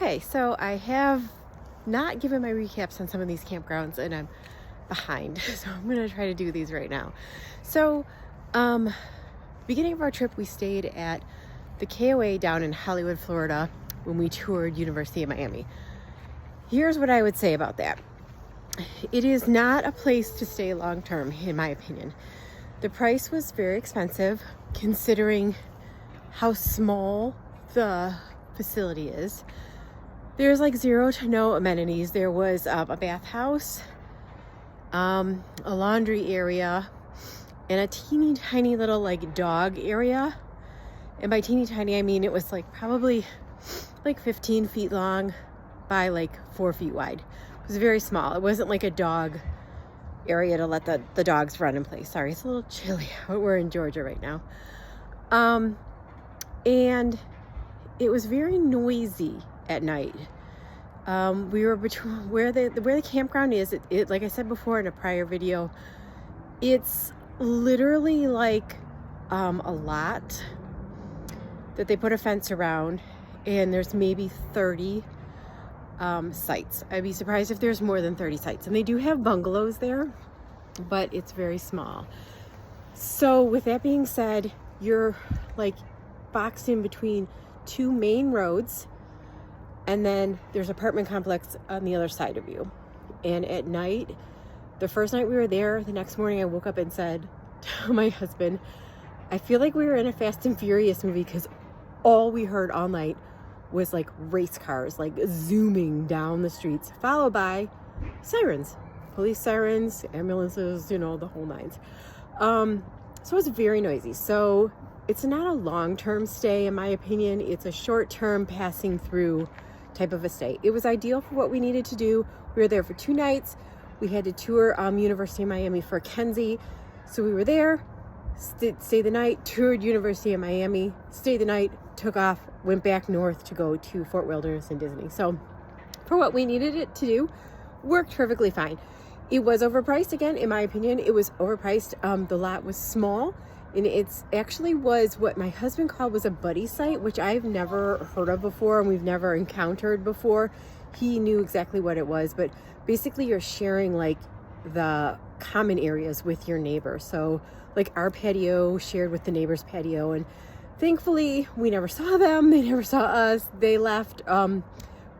Okay, so I have not given my recaps on some of these campgrounds and I'm behind. So I'm going to try to do these right now. So, beginning of our trip, we stayed at the KOA down in Hollywood, Florida when we toured University of Miami. Here's what I would say about that. It is not a place to stay long term, in my opinion. The price was very expensive considering how small the facility is. There's like zero to no amenities. There was a bathhouse, a laundry area, and a teeny tiny little like dog area. And by teeny tiny, I mean it was like probably like 15 feet long by like 4 feet wide. It was very small. It wasn't like a dog area to let the dogs run and play. Sorry, it's a little chilly. We're in Georgia right now. And it was very noisy at night. We were between where the campground is. It like I said before in a prior video, it's literally like a lot that they put a fence around, and there's maybe 30 sites. I'd be surprised if there's more than 30 sites, and they do have bungalows there, but it's very small. So with that being said, you're like boxed in between two main roads, and then there's an apartment complex on the other side of you. And at night, the first night we were there, the next morning I woke up and said to my husband, I feel like we were in a Fast and Furious movie, because all we heard all night was like race cars like zooming down the streets, followed by sirens, police sirens, ambulances, the whole nines. So it's very noisy. So it's not a long-term stay, in my opinion. It's a short-term passing through type of a stay. It was ideal for what we needed to do. We were there for 2 nights. We had to tour University of Miami for Kenzie. So we were there, stayed the night, toured University of Miami, stayed the night, took off, went back north to go to Fort Wilderness and Disney. So for what we needed it to do, worked perfectly fine. It was overpriced again, in my opinion. It was overpriced. The lot was small, and it's actually was what my husband called was a buddy site, which I've never heard of before and we've never encountered before. He knew exactly what it was, but basically you're sharing like the common areas with your neighbor. So like our patio shared with the neighbor's patio, and thankfully we never saw them. They never saw us. They left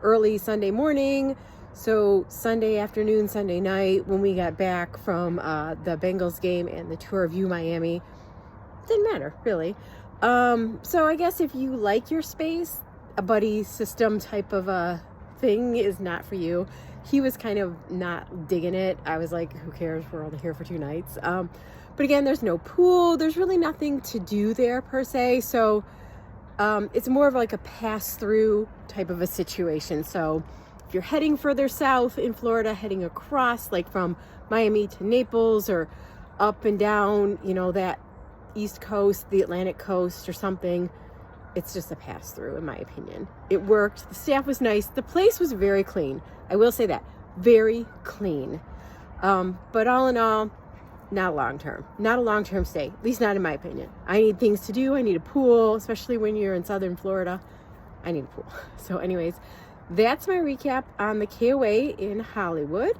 early Sunday morning. So Sunday afternoon, Sunday night, when we got back from the Bengals game and the tour of Miami, didn't matter really. So I guess if you like your space, a buddy system type of a thing is not for you. He was kind of not digging it. I was like, who cares? We're only here for 2 nights. But again, there's no pool. There's really nothing to do there per se. So it's more of like a pass-through type of a situation. So if you're heading further south in Florida, heading across like from Miami to Naples or up and down, that East Coast, the Atlantic coast or something, it's just a pass-through, in my opinion. It worked. The staff was nice. The place was very clean. I will say that. Very clean. But all in all, not long-term. Not a long-term stay. At least not in my opinion. I need things to do. I need a pool, especially when you're in southern Florida. I need a pool. So anyways, that's my recap on the KOA in Hollywood.